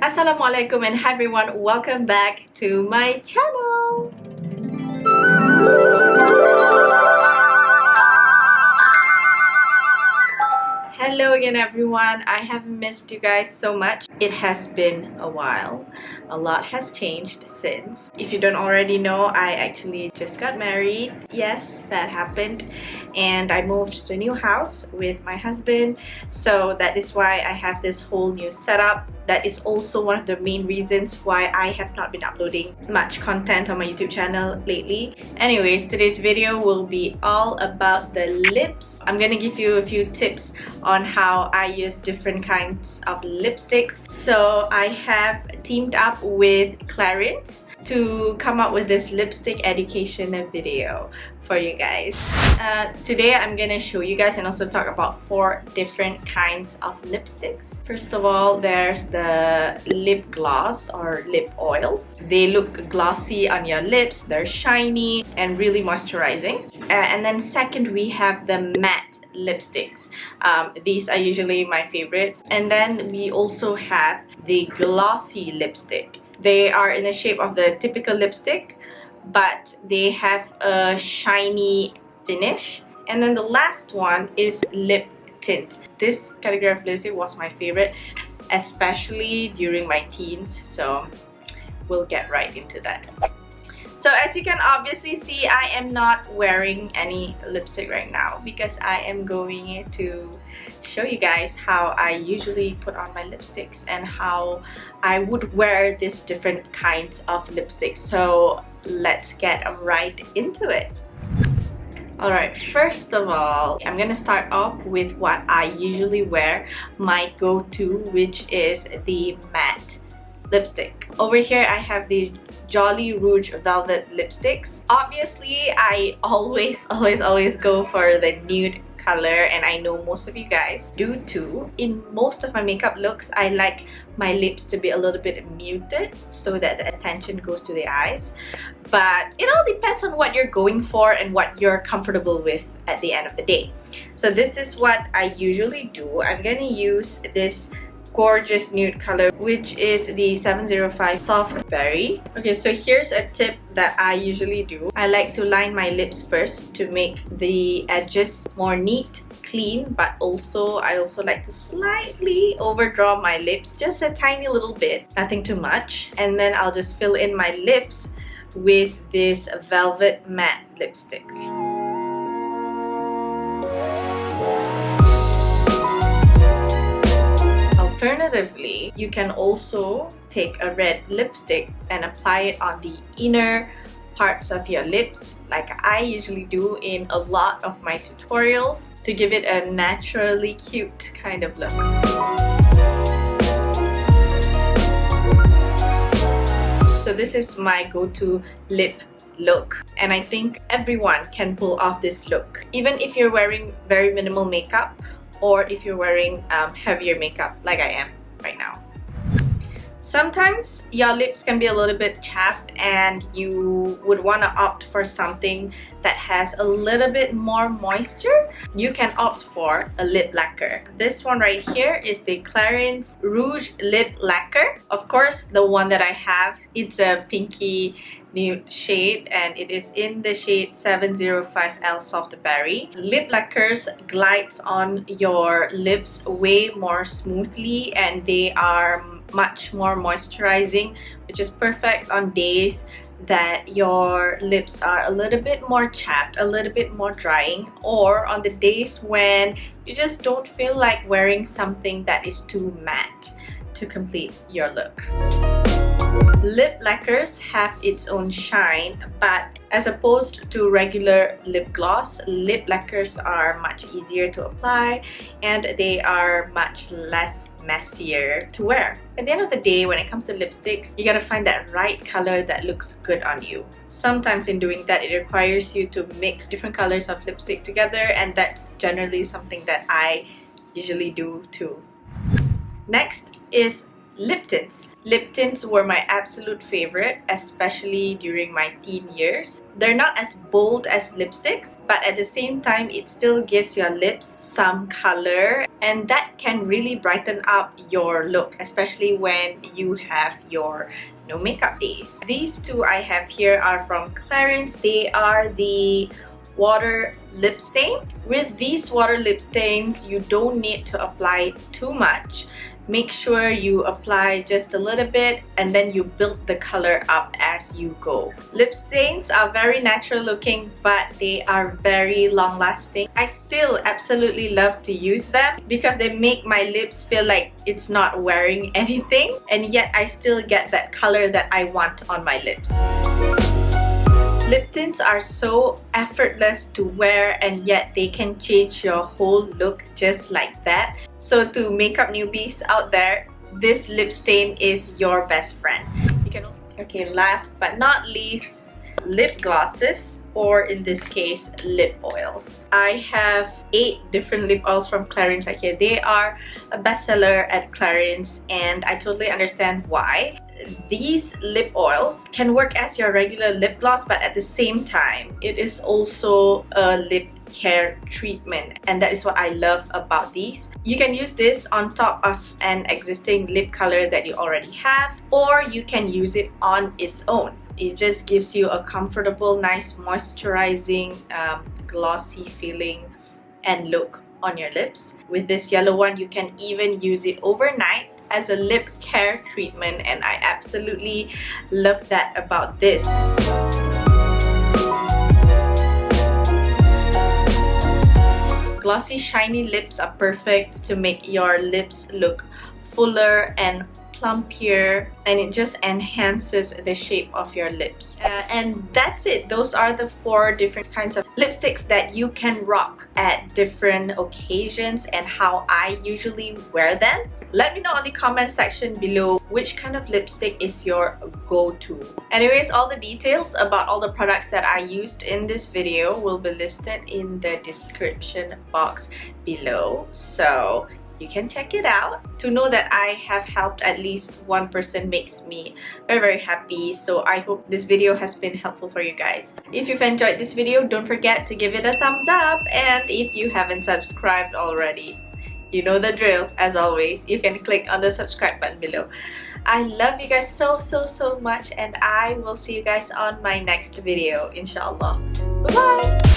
Assalamualaikum and hi everyone, welcome back to my channel. Hello again everyone, I have missed you guys so much. It has been a while. A lot has changed since. If you don't already know, I actually just got married. Yes, that happened. And I moved to a new house with my husband. So that is why I have this whole new setup. That is also one of the main reasons why I have not been uploading much content on my YouTube channel lately. Anyways, today's video will be all about the lips. I'm gonna give you a few tips on how I use different kinds of lipsticks. So I have teamed up with Clarins to come up with this lipstick education video for you guys. Today I'm gonna show you guys and also talk about 4 different kinds of lipsticks. First of all, there's the lip gloss or lip oils. They look glossy on your lips, they're shiny and really moisturizing. And then second, we have the matte lipsticks. These are usually my favorites. And then we also have the glossy lipstick. They are in the shape of the typical lipstick, but they have a shiny finish. And then the last one is lip tint. This category of lipstick was my favorite, especially during my teens, so we'll get right into that. So as you can obviously see, I am not wearing any lipstick right now because I am going to show you guys how I usually put on my lipsticks and how I would wear these different kinds of lipsticks. So let's get right into it. Alright, first of all, I'm gonna start off with what I usually wear, my go-to, which is the matte lipstick. Over here I have the Joli Rouge Velvet lipsticks. Obviously, I always go for the nude color, and I know most of you guys do too. In most of my makeup looks, I like my lips to be a little bit muted so that the attention goes to the eyes. But it all depends on what you're going for and what you're comfortable with at the end of the day. So this is what I usually do. I'm gonna use this gorgeous nude color, which is the 705 Soft Berry. Okay, so here's a tip that I usually do. I like to line my lips first to make the edges more neat, clean, but I also like to slightly overdraw my lips, just a tiny little bit, nothing too much. And then I'll just fill in my lips with this velvet matte lipstick. Alternatively, you can also take a red lipstick and apply it on the inner parts of your lips, like I usually do in a lot of my tutorials, to give it a naturally cute kind of look. So this is my go-to lip look, and I think everyone can pull off this look, even if you're wearing very minimal makeup or if you're wearing heavier makeup like I am right now. Sometimes your lips can be a little bit chapped and you would want to opt for something that has a little bit more moisture. You can opt for a lip lacquer. This one right here is the Clarins Rouge Lip Lacquer. Of course, the one that I have, it's a pinky nude shade and it is in the shade 705L Soft Berry. Lip lacquers glides on your lips way more smoothly and they are much more moisturizing, which is perfect on days that your lips are a little bit more chapped, a little bit more drying, or on the days when you just don't feel like wearing something that is too matte to complete your look. Lip lacquers have its own shine, but as opposed to regular lip gloss, lip lacquers are much easier to apply and they are much less messier to wear. At the end of the day, when it comes to lipsticks, you gotta find that right color that looks good on you. Sometimes in doing that, it requires you to mix different colors of lipstick together, and that's generally something that I usually do too. Next is lip tints. Lip tints were my absolute favorite, especially during my teen years. They're not as bold as lipsticks, but at the same time, it still gives your lips some color, and that can really brighten up your look, especially when you have your no makeup days. These two I have here are from Clarins. They are the water lip stain. With these water lip stains, you don't need to apply too much. Make sure you apply just a little bit and then you build the color up as you go. Lip stains are very natural looking, but they are very long lasting. I still absolutely love to use them because they make my lips feel like it's not wearing anything, and yet I still get that color that I want on my lips. Lip tints are so effortless to wear, and yet they can change your whole look just like that. So to makeup newbies out there, this lip stain is your best friend. You can also, okay, last but not least, lip glosses, or in this case, lip oils. I have 8 different lip oils from Clarins right here. They are a bestseller at Clarins, and I totally understand why. These lip oils can work as your regular lip gloss, but at the same time, it is also a lip care treatment, and that is what I love about these. You can use this on top of an existing lip color that you already have, or you can use it on its own. It just gives you a comfortable, nice, moisturizing, glossy feeling and look on your lips. With this yellow one, you can even use it overnight as a lip care treatment, and I absolutely love that about this. Glossy, shiny lips are perfect to make your lips look fuller and plumpier, and it just enhances the shape of your lips. And that's it. Those are the 4 different kinds of lipsticks that you can rock at different occasions and how I usually wear them. Let me know in the comment section below which kind of lipstick is your go-to. Anyways, all the details about all the products that I used in this video will be listed in the description box below, so you can check it out. To know that I have helped at least one person makes me very happy. So I hope this video has been helpful for you guys. If you've enjoyed this video, don't forget to give it a thumbs up, and if you haven't subscribed already, you know the drill. As always, you can click on the subscribe button below. I love you guys so much, and I will see you guys on my next video, inshallah. Bye bye.